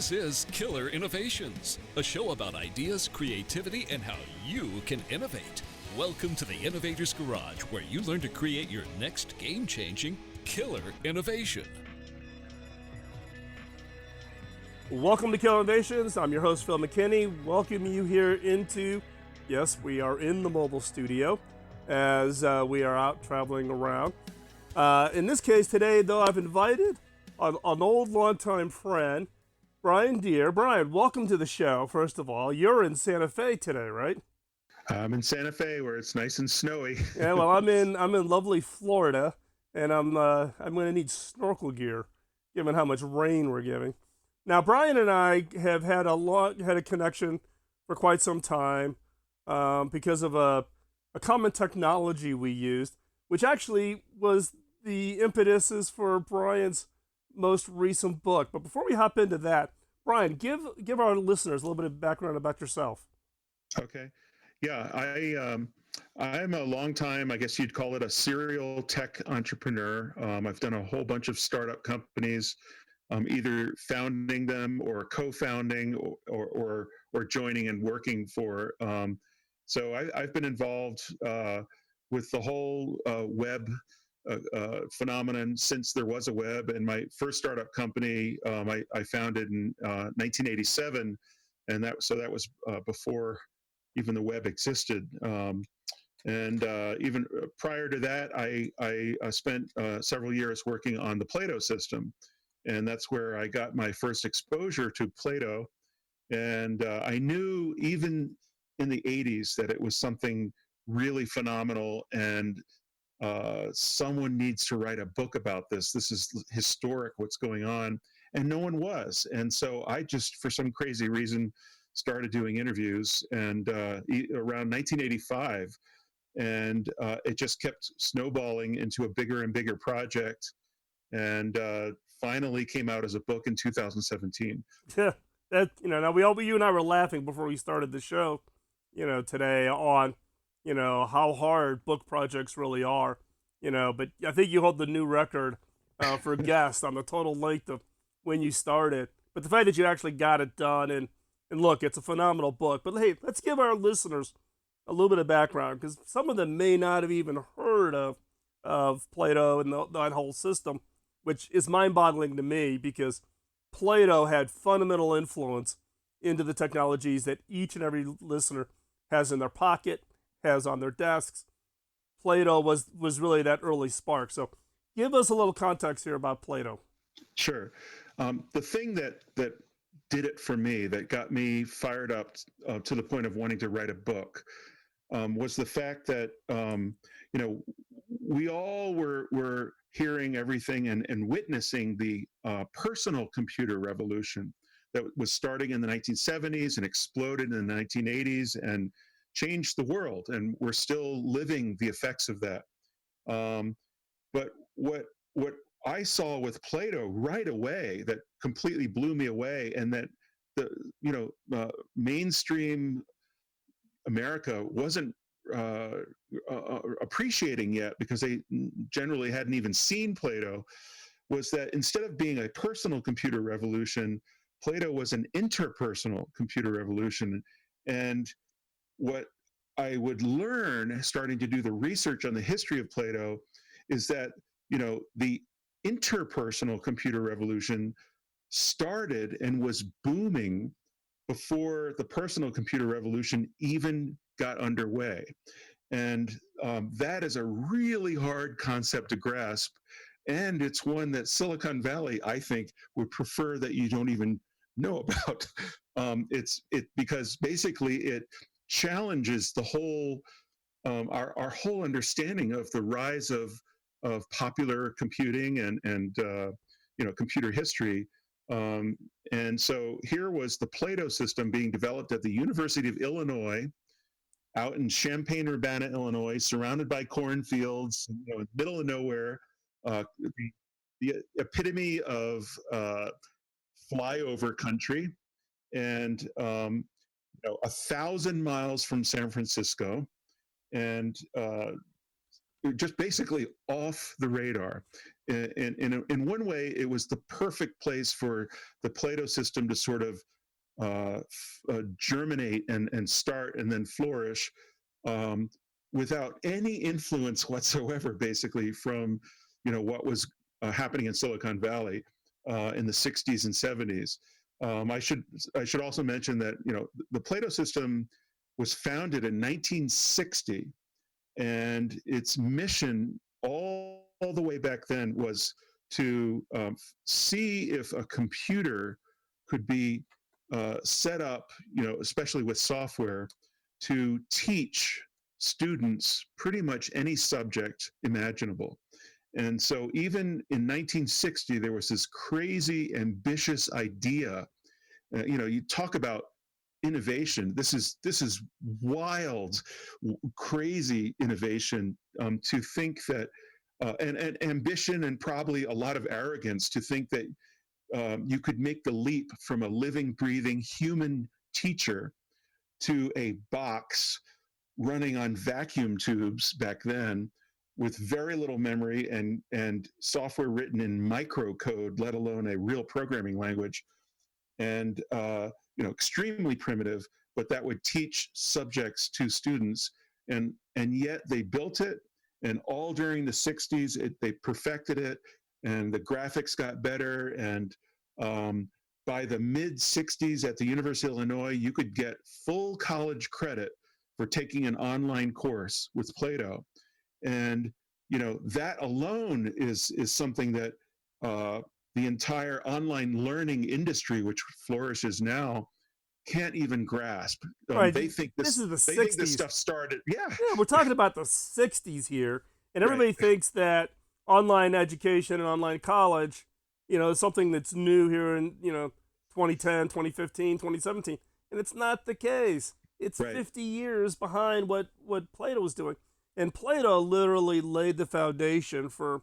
This is Killer Innovations, a show about ideas, creativity, and how you can innovate. Welcome to the Innovator's Garage, where you learn to create your next game-changing killer innovation. Welcome to Killer Innovations. I'm your host, Phil McKinney. Welcome you here into, yes, we are in the mobile studio as we are out traveling around. In this case today, though, I've invited an old longtime friend, Brian Deere. Brian, welcome to the show, first of all. You're in Santa Fe today, right? I'm in Santa Fe where it's nice and snowy. Yeah, well, I'm in lovely Florida, and I'm going to need snorkel gear, given how much rain we're getting. Now, Brian and I have had a connection for quite some time because of a common technology we used, which actually was the impetuses for Brian's most recent book. But before we hop into that, Brian, give our listeners a little bit of background about yourself. Okay. Yeah, I'm a long time, I guess you'd call it a serial tech entrepreneur. I've done a whole bunch of startup companies, either founding them or co-founding or joining and working for. So I've been involved with the whole web phenomenon since there was a web. And my first startup company I founded in 1987, and that was before even the web existed. And even prior to that, I spent several years working on the Plato system, and that's where I got my first exposure to Plato. And I knew even in the 80s that it was something really phenomenal, and someone needs to write a book about this. This is historic, what's going on. And no one was. And so I just, for some crazy reason, started doing interviews, and around 1985, and it just kept snowballing into a bigger and bigger project, and finally came out as a book in 2017. Yeah, now you and I were laughing before we started the show, today on, how hard book projects really are, but I think you hold the new record for guests on the total length of when you started. But the fact that you actually got it done, and look, it's a phenomenal book. But hey, let's give our listeners a little bit of background, because some of them may not have even heard of Plato and that whole system, which is mind-boggling to me, because Plato had fundamental influence into the technologies that each and every listener has in their pocket, has on their desks. Plato was really that early spark. So give us a little context here about Plato. Sure. The thing that did it for me, that got me fired up to the point of wanting to write a book, was the fact that we all were hearing everything and witnessing the personal computer revolution that was starting in the 1970s and exploded in the 1980s and changed the world, and we're still living the effects of that. But what I saw with Plato right away that completely blew me away, and that the mainstream America wasn't appreciating yet, because they generally hadn't even seen Plato, was that instead of being a personal computer revolution, Plato was an interpersonal computer revolution. And what I would learn starting to do the research on the history of Plato is that, the interpersonal computer revolution started and was booming before the personal computer revolution even got underway. And that is a really hard concept to grasp. And it's one that Silicon Valley, I think, would prefer that you don't even know about. Because basically it challenges the whole, our whole understanding of the rise of popular computing and computer history. And so here was the Plato system being developed at the University of Illinois, out in Champaign, Urbana, Illinois, surrounded by cornfields, in the middle of nowhere, the epitome of flyover country, and 1,000 miles from San Francisco, and just basically off the radar. in one way, it was the perfect place for the Plato system to sort of germinate and start and then flourish, um, without any influence whatsoever, basically, from what was happening in Silicon Valley in the 60s and 70s. I should also mention that the Plato system was founded in 1960, and its mission all the way back then was to see if a computer could be set up, especially with software, to teach students pretty much any subject imaginable. And so even in 1960, there was this crazy, ambitious idea. You talk about innovation. This is wild, crazy innovation, to think that, and ambition, and probably a lot of arrogance to think that you could make the leap from a living, breathing human teacher to a box running on vacuum tubes back then, with very little memory and software written in microcode, let alone a real programming language, and extremely primitive, but that would teach subjects to students. And yet they built it, and all during the 60s, they perfected it, and the graphics got better. And by the mid 60s at the University of Illinois, you could get full college credit for taking an online course with Plato. And that alone is something that the entire online learning industry, which flourishes now, can't even grasp. Right. They think this is the they 60s. think this stuff started. Yeah. Yeah, we're talking about the 60s here, and everybody Right. thinks that online education and online college, is something that's new here in 2010, 2015, 2017, and it's not the case. It's Right. 50 years behind what Plato was doing, and Plato literally laid the foundation for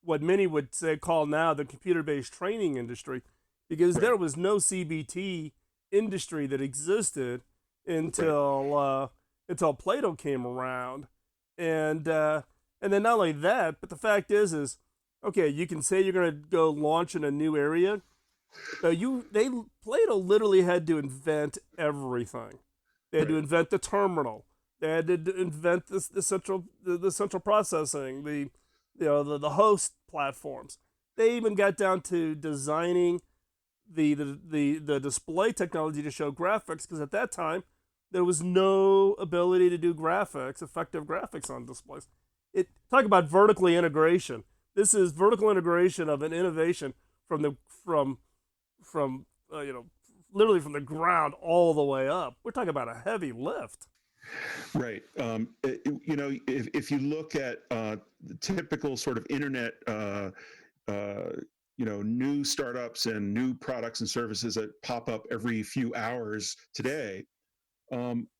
what many would call now the computer-based training industry, because Right. there was no CBT industry that existed until Plato came around, and then not only that, but the fact is okay, you can say you're going to go launch in a new area, but Plato literally had to invent everything. They had to Right. invent the terminal. They had to invent the central processing, the host platforms. They even got down to designing the display technology to show graphics, because at that time there was no ability to do effective graphics on displays. Talk about vertically integration. This is vertical integration of an innovation from literally from the ground all the way up. We're talking about a heavy lift. Right. If you look at the typical sort of internet, new startups and new products and services that pop up every few hours today,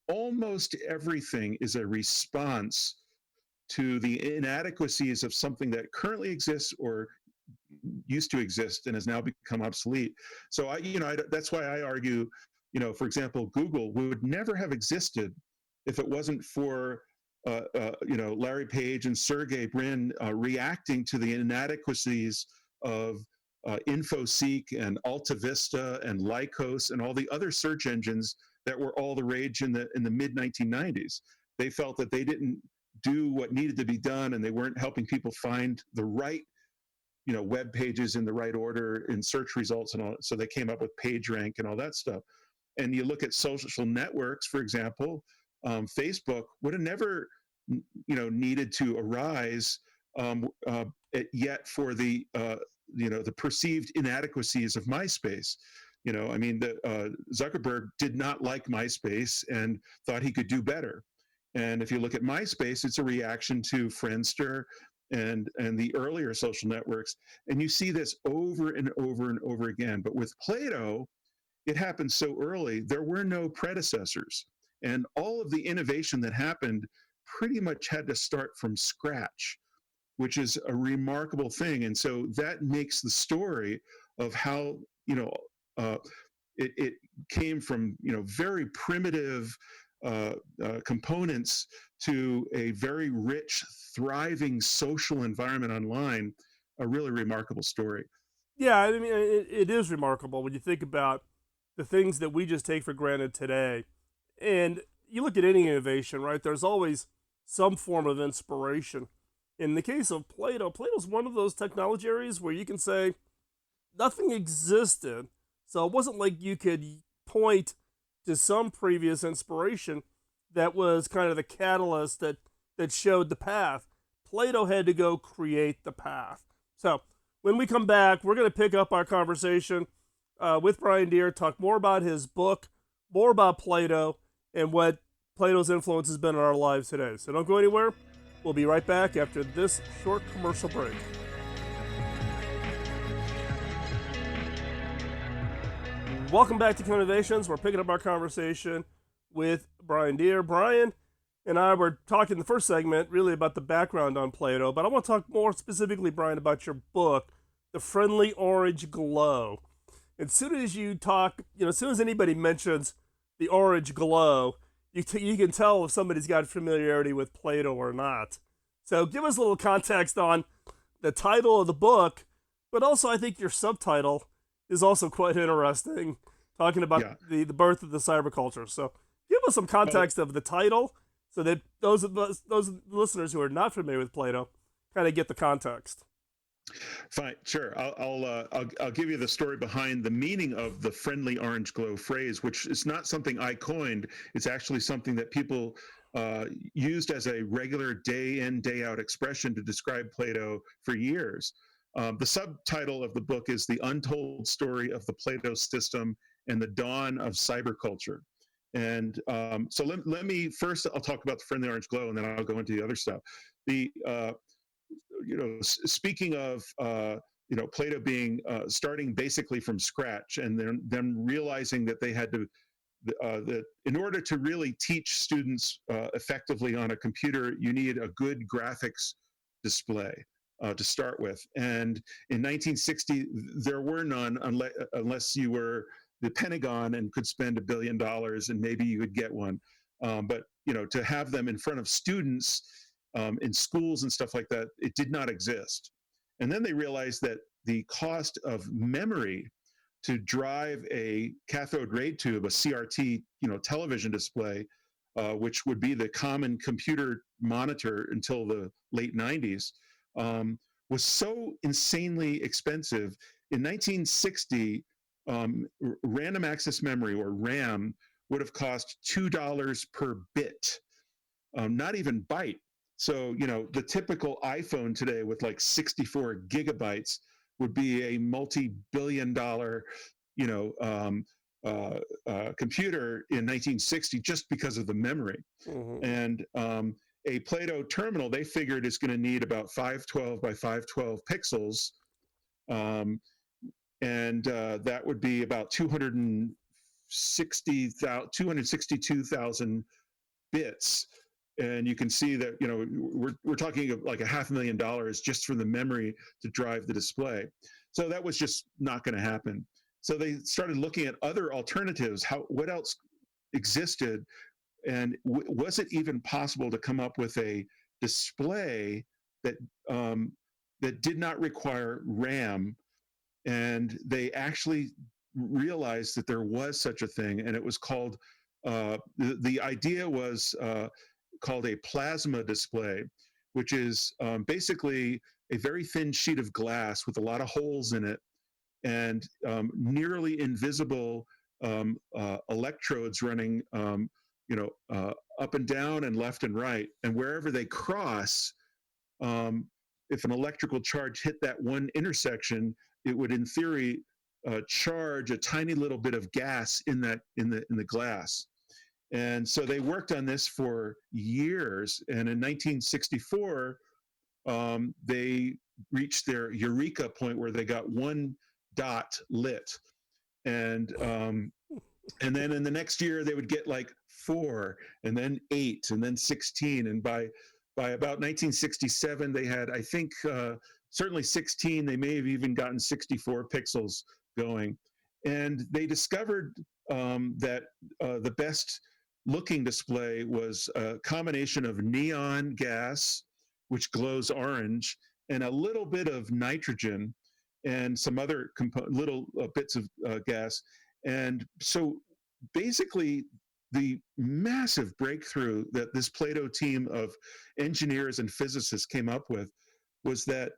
almost everything is a response to the inadequacies of something that currently exists or used to exist and has now become obsolete. So that's why I argue, for example, Google would never have existed if it wasn't for Larry Page and Sergey Brin reacting to the inadequacies of InfoSeek and AltaVista and Lycos and all the other search engines that were all the rage in the mid 1990s. They felt that they didn't do what needed to be done, and they weren't helping people find the right web pages in the right order in search results and all. So they came up with PageRank and all that stuff. And you look at social networks, for example, Facebook would have never needed to arise yet for the the perceived inadequacies of MySpace. Zuckerberg did not like MySpace and thought he could do better. And if you look at MySpace, it's a reaction to Friendster and the earlier social networks. And you see this over and over and over again. But with Plato, it happened so early, there were no predecessors. And all of the innovation that happened pretty much had to start from scratch, which is a remarkable thing. And so that makes the story of how, it came from, very primitive components to a very rich, thriving social environment online, a really remarkable story. Yeah, I mean, it is remarkable when you think about the things that we just take for granted today. And you look at any innovation, right? There's always some form of inspiration. In the case of Plato, Plato's one of those technology areas where you can say nothing existed. So it wasn't like you could point to some previous inspiration that was kind of the catalyst that showed the path. Plato had to go create the path. So when we come back, we're going to pick up our conversation with Brian Deere, talk more about his book, more about Plato, and what Plato's influence has been in our lives today. So don't go anywhere. We'll be right back after this short commercial break. Welcome back to Innovations. We're picking up our conversation with Brian Deere. Brian and I were talking in the first segment really about the background on Plato, but I want to talk more specifically, Brian, about your book, The Friendly Orange Glow. As soon as you talk, as soon as anybody mentions the orange glow, you can tell if somebody's got familiarity with Plato or not. So give us a little context on the title of the book, but also I think your subtitle is also quite interesting, talking about the birth of the cyberculture. So give us some context of the title so that those listeners who are not familiar with Plato kind of get the context. Fine, sure. I'll give you the story behind the meaning of the friendly orange glow phrase, which is not something I coined. It's actually something that people used as a regular day in, day out expression to describe Plato for years. The subtitle of the book is The Untold Story of the Plato System and the Dawn of Cyberculture. And so let me first, I'll talk about the friendly orange glow, and then I'll go into the other stuff. Speaking of Plato being starting basically from scratch, and then them realizing that they had to that in order to really teach students effectively on a computer, you need a good graphics display to start with. And in 1960, there were none unless you were the Pentagon and could spend $1 billion, and maybe you would get one. But to have them in front of students in schools and stuff like that, it did not exist. And then they realized that the cost of memory to drive a cathode ray tube, a CRT, television display, which would be the common computer monitor until the late 90s, was so insanely expensive. In 1960, random access memory, or RAM, would have cost $2 per bit, not even byte. So, the typical iPhone today with like 64 gigabytes would be a multi-billion-dollar, computer in 1960 just because of the memory. Mm-hmm. And a Plato terminal, they figured, is going to need about 512 by 512 pixels, and that would be about 262,000 bits. And you can see that we're talking of like $500,000 just for the memory to drive the display. So that was just not going to happen. So they started looking at other alternatives. What else existed, and was it even possible to come up with a display that that did not require RAM? And they actually realized that there was such a thing, and it was called. The idea was called a plasma display, which is basically a very thin sheet of glass with a lot of holes in it, and nearly invisible electrodes running, up and down and left and right. And wherever they cross, if an electrical charge hit that one intersection, it would, in theory, charge a tiny little bit of gas in the glass. And so they worked on this for years. And in 1964, they reached their eureka point where they got one dot lit. And then in the next year, they would get like 4, and then 8, and then 16. And by about 1967, they had, I think, certainly 16. They may have even gotten 64 pixels going. And they discovered that the best looking display was a combination of neon gas, which glows orange, and a little bit of nitrogen and some other little bits of gas. And so basically, the massive breakthrough that this Plato team of engineers and physicists came up with was that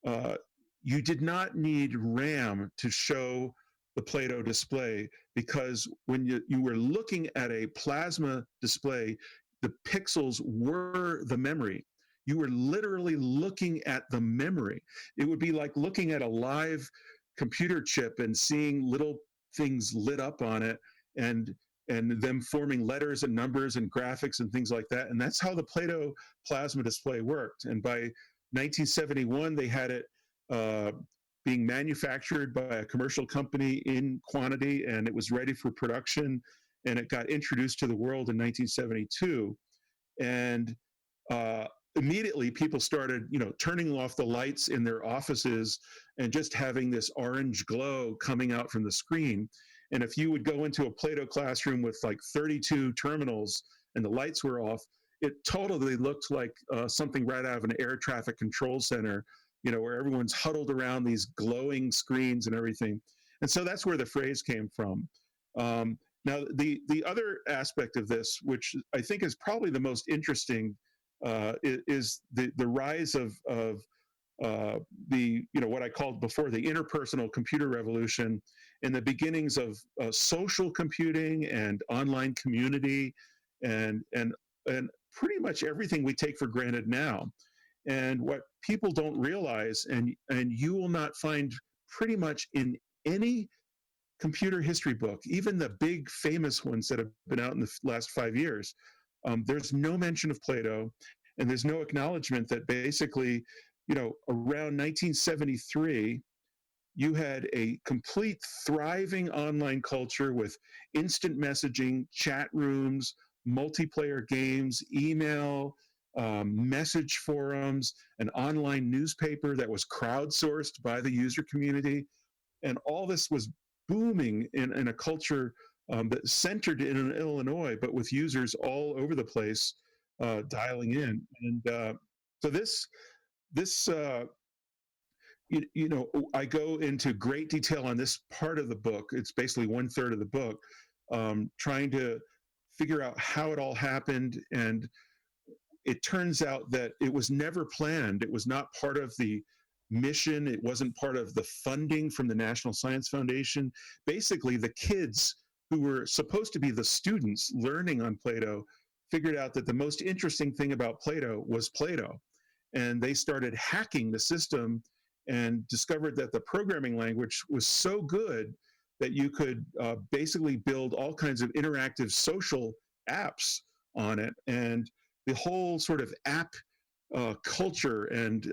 uh, you did not need RAM to show the Plato display, because when you were looking at a plasma display, the pixels were the memory. You were literally looking at the memory. It would be like looking at a live computer chip and seeing little things lit up on it, and them forming letters and numbers and graphics and things like that. And that's how the Plato plasma display worked. And by 1971, they had it being manufactured by a commercial company in quantity, and it was ready for production. And it got introduced to the world in 1972. And immediately people started, turning off the lights in their offices and just having this orange glow coming out from the screen. And if you would go into a Plato classroom with like 32 terminals and the lights were off, it totally looked like something right out of an air traffic control center, where everyone's huddled around these glowing screens and everything. And so that's where the phrase came from. Now, the other aspect of this, which I think is probably the most interesting, is the rise of the what I called before the interpersonal computer revolution, and the beginnings of social computing and online community, and pretty much everything we take for granted now. And what people don't realize, and you will not find pretty much in any computer history book, even the big famous ones that have been out in the last 5 years, there's no mention of Plato, and there's no acknowledgement that basically, around 1973, you had a complete thriving online culture with instant messaging, chat rooms, multiplayer games, email, message forums, an online newspaper that was crowdsourced by the user community. And all this was booming in a culture that centered in Illinois, but with users all over the place dialing in. And so this I go into great detail on this part of the book. It's basically 1/3 of the book, trying to figure out how it all happened. And it turns out that it was never planned. It was not part of the mission. It wasn't part of the funding from the National Science Foundation. Basically, the kids who were supposed to be the students learning on Plato figured out that the most interesting thing about Plato was Plato. And they started hacking the system and discovered that the programming language was so good that you could basically build all kinds of interactive social apps on it. And the whole sort of app culture and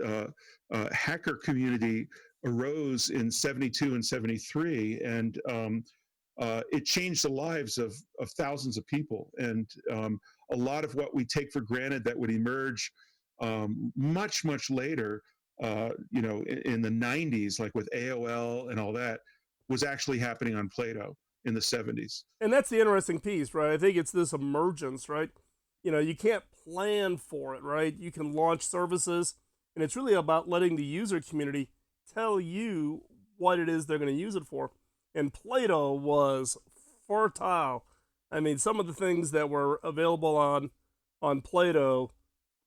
hacker community arose in 72 and 73. And it changed the lives of thousands of people. And a lot of what we take for granted that would emerge much, much later, in the 90s, like with AOL and all that, was actually happening on Plato in the 70s. And that's the interesting piece, right? I think it's this emergence, right? You can't plan for it, right? You can launch services, and it's really about letting the user community tell you what it is they're going to use it for. And Plato was fertile. I mean, some of the things that were available on Plato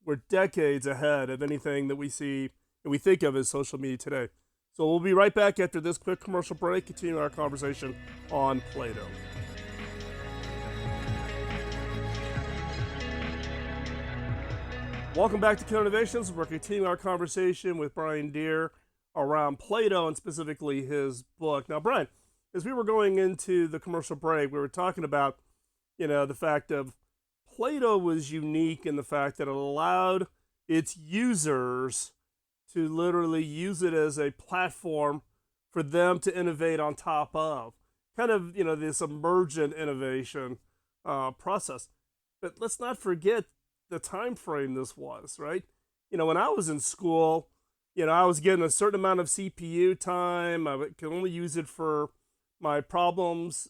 were decades ahead of anything that we see and we think of as social media today. So we'll be right back after this quick commercial break, continuing our conversation on Plato. Welcome back to Killer Innovations. We're continuing our conversation with Brian Deere around Plato and specifically his book. Now, Brian, as we were going into the commercial break, we were talking about, the fact of Plato was unique in the fact that it allowed its users to literally use it as a platform for them to innovate on top of. Kind of, this emergent innovation process. But let's not forget the time frame this was, right? When I was in school, I was getting a certain amount of CPU time. I could only use it for my problems,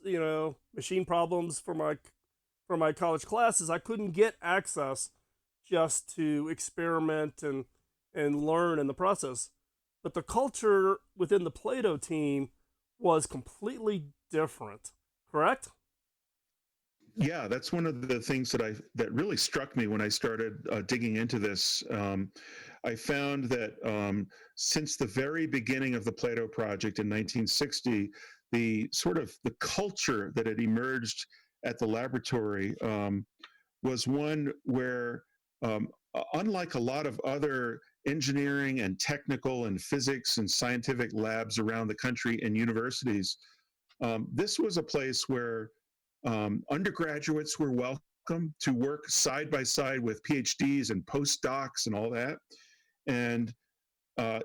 machine problems for my college classes. I couldn't get access just to experiment and and learn in the process. But the culture within the Plato team was completely different, correct? Yeah, that's one of the things that really struck me when I started digging into this. I found that since the very beginning of the Plato project in 1960, the sort of the culture that had emerged at the laboratory was one where, unlike a lot of other engineering and technical and physics and scientific labs around the country and universities, this was a place where undergraduates were welcome to work side by side with PhDs and postdocs and all that. And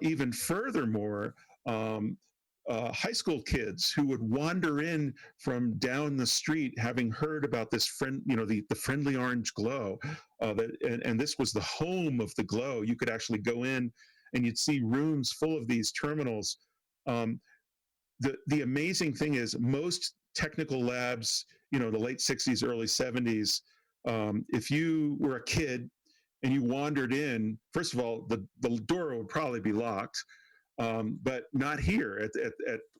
even furthermore, high school kids who would wander in from down the street, having heard about this the friendly orange glow, and this was the home of the glow. You could actually go in, and you'd see rooms full of these terminals. Um, the amazing thing is most technical labs, the late 60s, early 70s, if you were a kid and you wandered in, first of all, the door would probably be locked, but not here.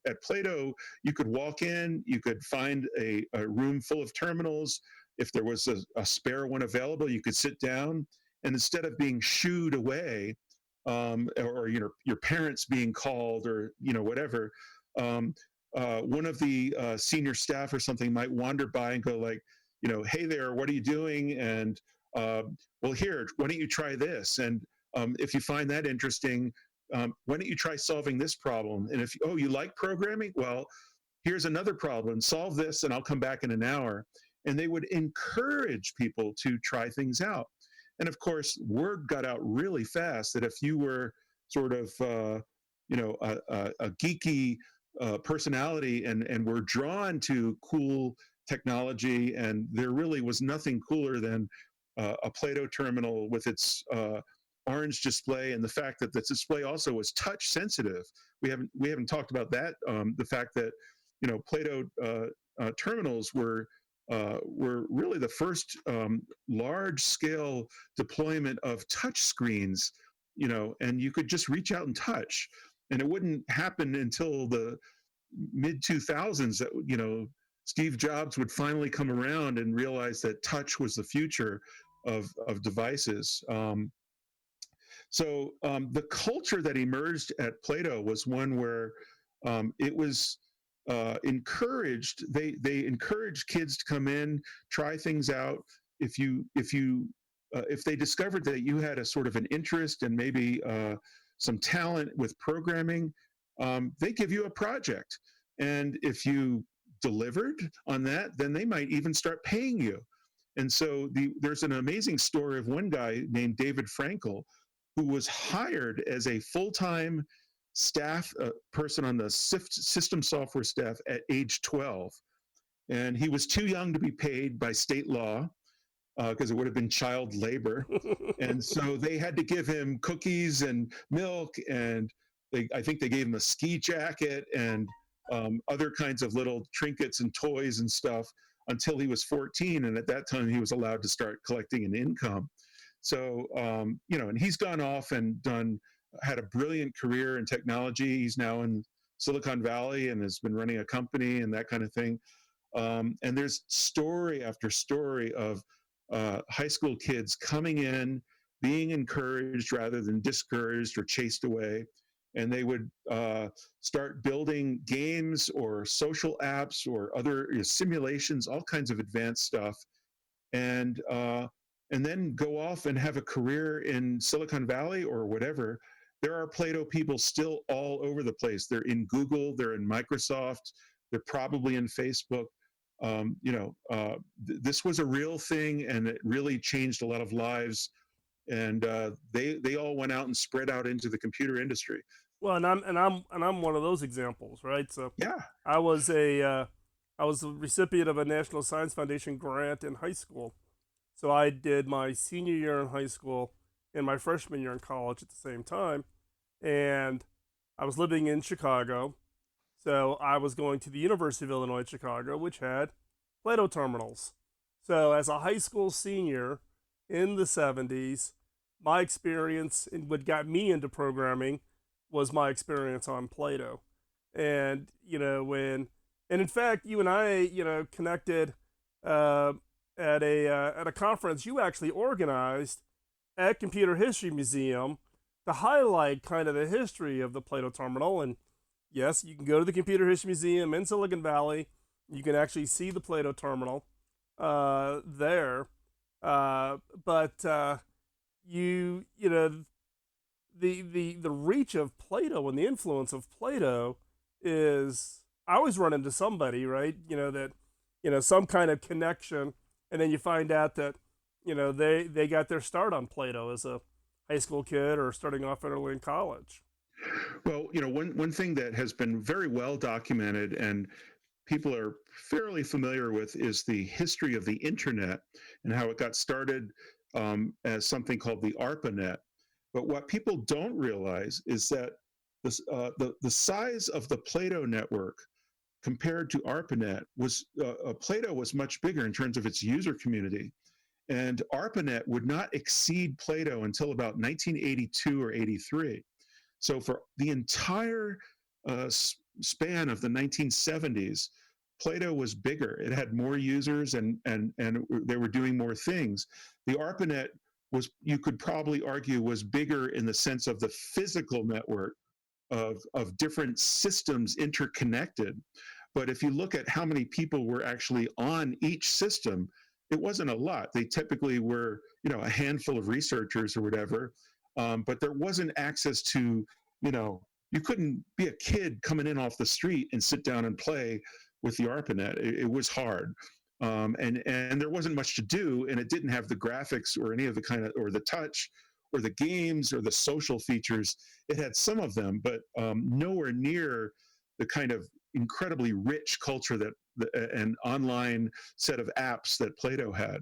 At Plato, you could walk in, you could find a room full of terminals. If there was a spare one available, you could sit down, and instead of being shooed away, or your parents being called, or whatever, um, one of the senior staff or something might wander by and go like, hey there, what are you doing? And well, here, why don't you try this? And if you find that interesting, why don't you try solving this problem? And if you like programming, well, here's another problem. Solve this, and I'll come back in an hour. And they would encourage people to try things out. And of course, word got out really fast that if you were sort of a geeky personality and were drawn to cool technology, and there really was nothing cooler than a Plato terminal with its orange display, and the fact that the display also was touch sensitive. We haven't talked about that. The fact that Plato terminals were really the first large scale deployment of touch screens, and you could just reach out and touch, and it wouldn't happen until the mid 2000s that Steve Jobs would finally come around and realize that touch was the future of devices. The culture that emerged at Plato was one where it was encouraged. They encouraged kids to come in, try things out. If they discovered that you had a sort of an interest and maybe some talent with programming, they give you a project, and if you delivered on that, then they might even start paying you. And so there's an amazing story of one guy named David Frankel, who was hired as a full-time staff person on the system software staff at age 12. And he was too young to be paid by state law, because it would have been child labor. And so they had to give him cookies and milk, and I think they gave him a ski jacket and other kinds of little trinkets and toys and stuff until he was 14. And at that time, he was allowed to start collecting an income. So, and he's gone off and had a brilliant career in technology. He's now in Silicon Valley and has been running a company and that kind of thing. And there's story after story of high school kids coming in, being encouraged rather than discouraged or chased away. And they would start building games or social apps or other simulations, all kinds of advanced stuff. And then go off and have a career in Silicon Valley or whatever. There are Plato people still all over the place. They're in Google, they're in Microsoft, they're probably in Facebook. This was a real thing, and it really changed a lot of lives. And they all went out and spread out into the computer industry. Well, and I'm one of those examples, right? So Yeah. I was a recipient of a National Science Foundation grant in high school. So I did my senior year in high school and my freshman year in college at the same time, and I was living in Chicago. So I was going to the University of Illinois Chicago, which had Plato terminals. So as a high school senior in the 70s, my experience and what got me into programming was my experience on Plato. And, and in fact, you and I, connected uh, at a conference you actually organized at Computer History Museum to highlight kind of the history of the Plato terminal. And yes, you can go to the Computer History Museum in Silicon Valley. You can actually see the Plato terminal there. But the reach of Plato and the influence of Plato is, I always run into somebody, right? That some kind of connection, and then you find out that they got their start on Plato as a high school kid or starting off early in college. Well, one thing that has been very well documented and people are fairly familiar with is the history of the internet and how it got started as something called the ARPANET. But what people don't realize is that the size of the Plato network compared to ARPANET was Plato was much bigger in terms of its user community. And ARPANET would not exceed Plato until about 1982 or 83. So for the entire span of the 1970s, Plato was bigger. It had more users and they were doing more things. The ARPANET was, you could probably argue, was bigger in the sense of the physical network of different systems interconnected. But if you look at how many people were actually on each system, it wasn't a lot. They typically were, a handful of researchers or whatever. But there wasn't access to, you couldn't be a kid coming in off the street and sit down and play with the ARPANET. It was hard. And there wasn't much to do, and it didn't have the graphics or any of the kind of, or the touch or the games or the social features. It had some of them, but nowhere near the kind of incredibly rich culture that an online set of apps that Plato had.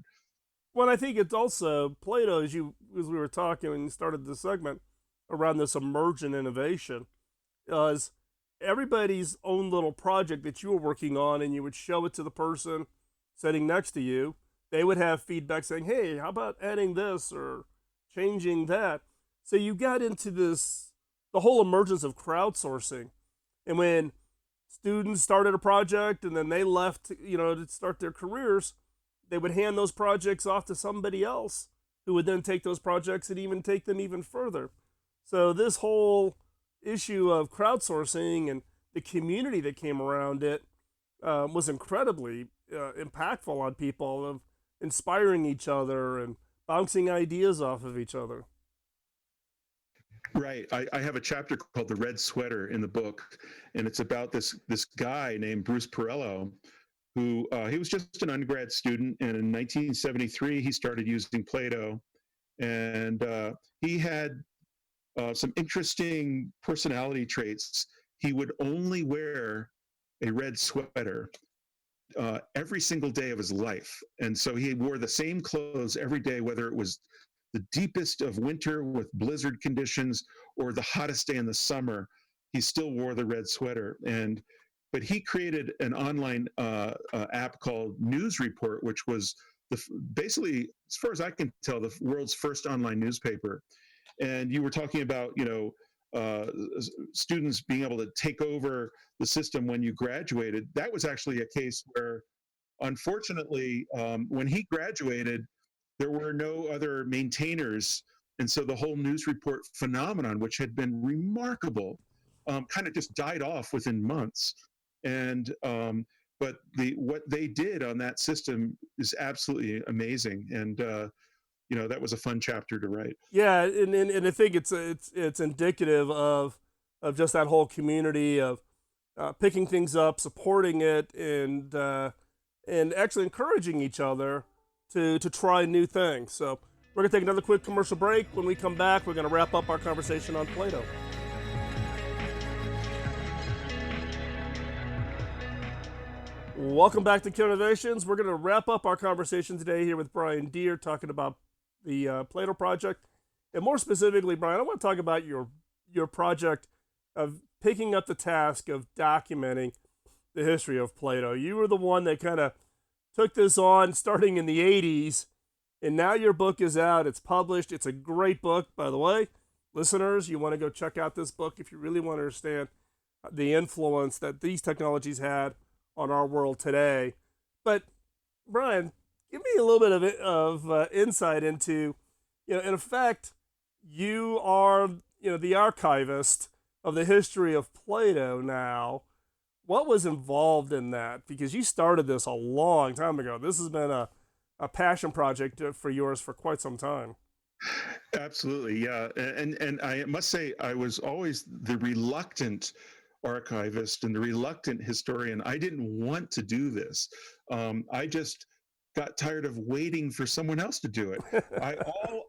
Well, I think it's also Plato, as we were talking when you started the segment around this emergent innovation, is everybody's own little project that you were working on, and you would show it to the person sitting next to you. They would have feedback saying, "Hey, how about adding this or changing that?" So you got into the whole emergence of crowdsourcing, and when students started a project and then they left, to start their careers, they would hand those projects off to somebody else who would then take those projects and even take them even further. So this whole issue of crowdsourcing and the community that came around it was incredibly impactful on people, of inspiring each other and bouncing ideas off of each other. Right. I have a chapter called "The Red Sweater" in the book, and it's about this guy named Bruce Perello, who he was just an undergrad student, and in 1973 he started using Plato, and he had some interesting personality traits. He would only wear a red sweater every single day of his life, and so he wore the same clothes every day, whether it was the deepest of winter with blizzard conditions or the hottest day in the summer. He still wore the red sweater. But he created an online app called News Report, which was basically, as far as I can tell, the world's first online newspaper. And you were talking about, students being able to take over the system when you graduated. That was actually a case where, unfortunately, when he graduated, there were no other maintainers. And so the whole News Report phenomenon, which had been remarkable, kind of just died off within months. And but what they did on that system is absolutely amazing. And that was a fun chapter to write. Yeah, and I think it's indicative of just that whole community of picking things up, supporting it, and actually encouraging each other to try new things. So we're going to take another quick commercial break. When we come back, we're going to wrap up our conversation on Plato. Welcome back to Innovations. We're going to wrap up our conversation today here with Brian Deere, talking about the Plato project. And more specifically, Brian, I want to talk about your project of picking up the task of documenting the history of Plato. You were the one that kind of took this on starting in the 80s And now your book is out. It's published. It's a great book, by the way. Listeners, you want to go check out this book if you really want to understand the influence that these technologies had on our world today. But Brian, give me a little bit of insight into, in effect, you are, the archivist of the history of Plato now. What was involved in that? Because you started this a long time ago. This has been a passion project for yours for quite some time. Absolutely, yeah. And I must say, I was always the reluctant archivist and the reluctant historian. I didn't want to do this. I just got tired of waiting for someone else to do it.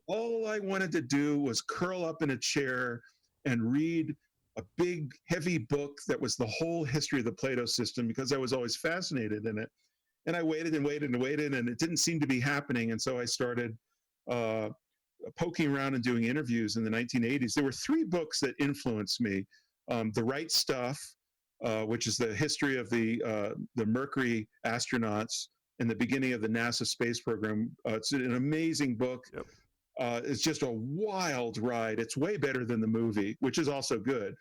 All I wanted to do was curl up in a chair and read a big, heavy book that was the whole history of the Plato system, because I was always fascinated in it. And I waited and waited and waited, and it didn't seem to be happening. And so I started poking around and doing interviews in the 1980s. There were three books that influenced me. The Right Stuff, which is the history of the Mercury astronauts and the beginning of the NASA space program. It's an amazing book. Yep. It's just a wild ride. It's way better than the movie, which is also good.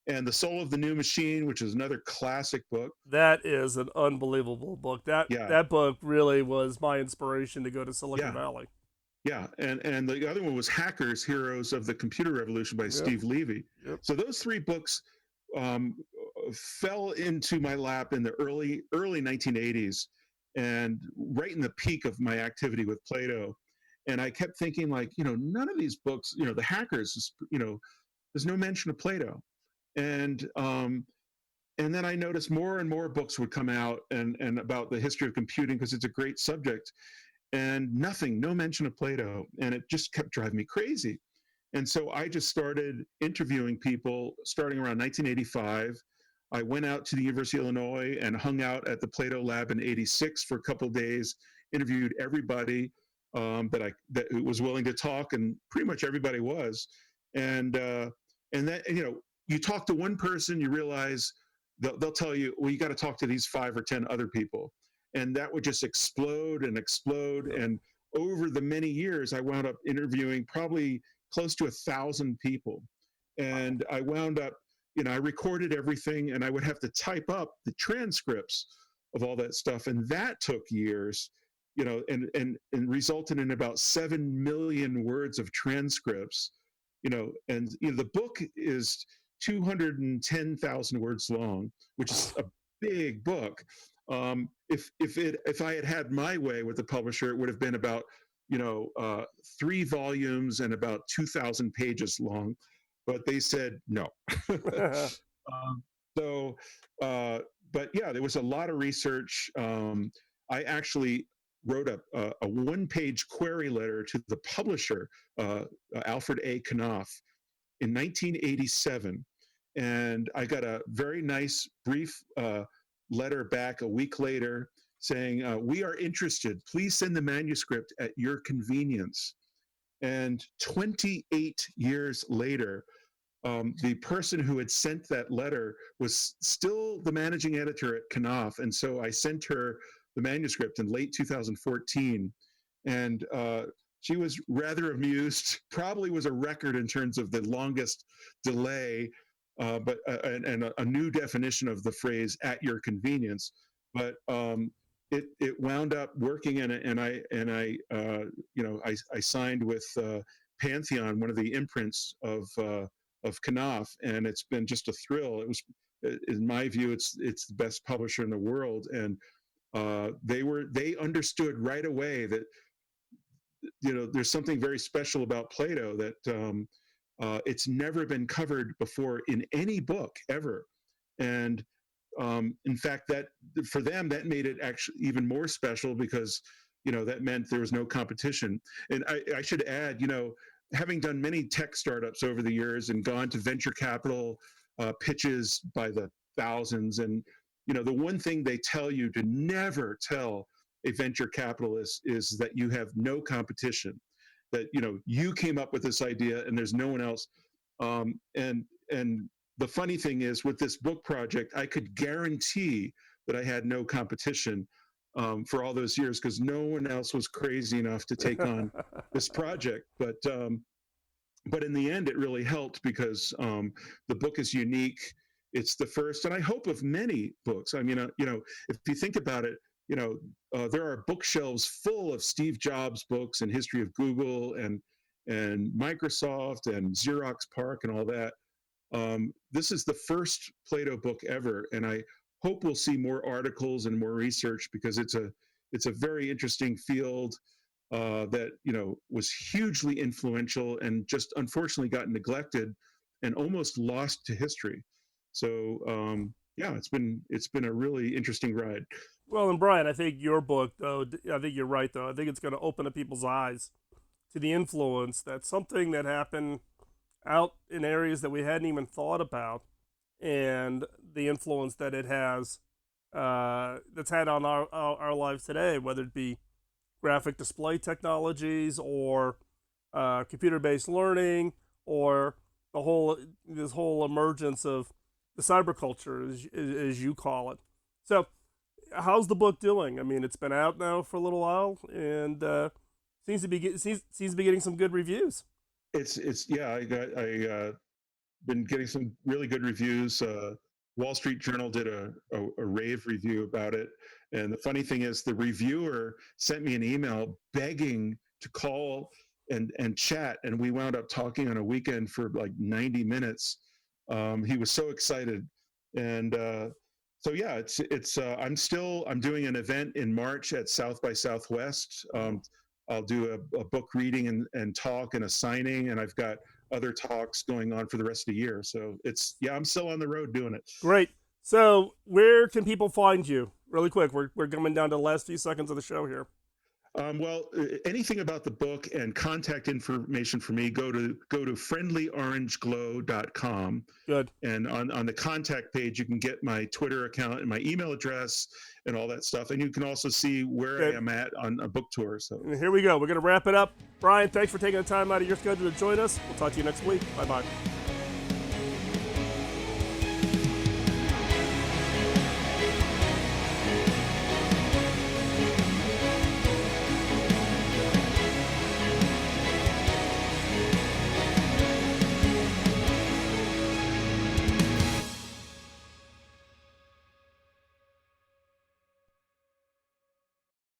And The Soul of the New Machine, which is another classic book. That is an unbelievable book. That book really was my inspiration to go to Silicon Valley. Yeah, and the other one was Hackers, Heroes of the Computer Revolution by Steve Levy. Yep. So those three books fell into my lap in the early 1980s, and right in the peak of my activity with Plato. And I kept thinking, like, none of these books, the Hackers, there's no mention of Plato. And then I noticed more and more books would come out and about the history of computing, because it's a great subject, and no mention of Plato. And it just kept driving me crazy. And so I just started interviewing people starting around 1985. I went out to the University of Illinois and hung out at the Plato lab in 86 for a couple of days, interviewed everybody that was willing to talk, and pretty much everybody was. And that, you talk to one person, you realize they'll tell you, well, you got to talk to these 5 or 10 other people. And that would just explode and explode. And over the many years, I wound up interviewing probably close to 1,000 people. And I wound up, I recorded everything, and I would have to type up the transcripts of all that stuff. And that took years, and resulted in about 7 million words of transcripts, and the book is 210,000 words long, which is a big book. If I had my way with the publisher, it would have been about 3 volumes and about 2,000 pages long, but they said no. But yeah, there was a lot of research. I actually wrote a one-page query letter to the publisher, Alfred A. Knopf, in 1987, and I got a very nice brief letter back a week later saying, we are interested. Please send the manuscript at your convenience. And 28 years later, the person who had sent that letter was still the managing editor at Knopf. And so I sent her the manuscript in late 2014. And she was rather amused, probably was a record in terms of the longest delay, but a new definition of the phrase "at your convenience." But it wound up working, and I signed with Pantheon, one of the imprints of Knopf, and it's been just a thrill. It was, in my view, it's the best publisher in the world, and they understood right away that there's something very special about Plato that it's never been covered before in any book ever. And in fact, that for them, that made it actually even more special, because that meant there was no competition. And I should add, having done many tech startups over the years and gone to venture capital pitches by the thousands, and the one thing they tell you to never tell a venture capitalist is that you have no competition, that you came up with this idea and there's no one else. And the funny thing is, with this book project, I could guarantee that I had no competition. for all those years because no one else was crazy enough to take on this project. But in the end, it really helped because the book is unique. It's the first, and I hope of many books. I mean, if you think about it, there are bookshelves full of Steve Jobs books and history of Google and Microsoft and Xerox PARC and all that. This is the first Plato book ever, and I hope we'll see more articles and more research because it's a very interesting field that was hugely influential and just unfortunately got neglected and almost lost to history. So yeah, it's been a really interesting ride. Well, and Brian, I think your book, though, I think you're right, though. I think it's going to open up people's eyes to the influence that something that happened out in areas that we hadn't even thought about, and the influence that it has, that's had on our lives today, whether it be graphic display technologies or computer-based learning or this whole emergence of the cyberculture, as you call it. So, how's the book doing? I mean, it's been out now for a little while, and seems to be getting some good reviews. It's yeah, I been getting some really good reviews. Wall Street Journal did a rave review about it, and the funny thing is, the reviewer sent me an email begging to call and chat, and we wound up talking on a weekend for like 90 minutes. He was so excited, and so yeah, I'm doing an event in March at South by Southwest. I'll do a book reading and talk and a signing, and I've got other talks going on for the rest of the year. So I'm still on the road doing it. Great. So where can people find you? Really quick, we're coming down to the last few seconds of the show here. Well, anything about the book and contact information for me, go to friendlyorangeglow.com. Good. And on the contact page, you can get my Twitter account and my email address and all that stuff. And you can also see where I am at on a book tour. So and here we go. We're going to wrap it up. Brian, thanks for taking the time out of your schedule to join us. We'll talk to you next week. Bye-bye.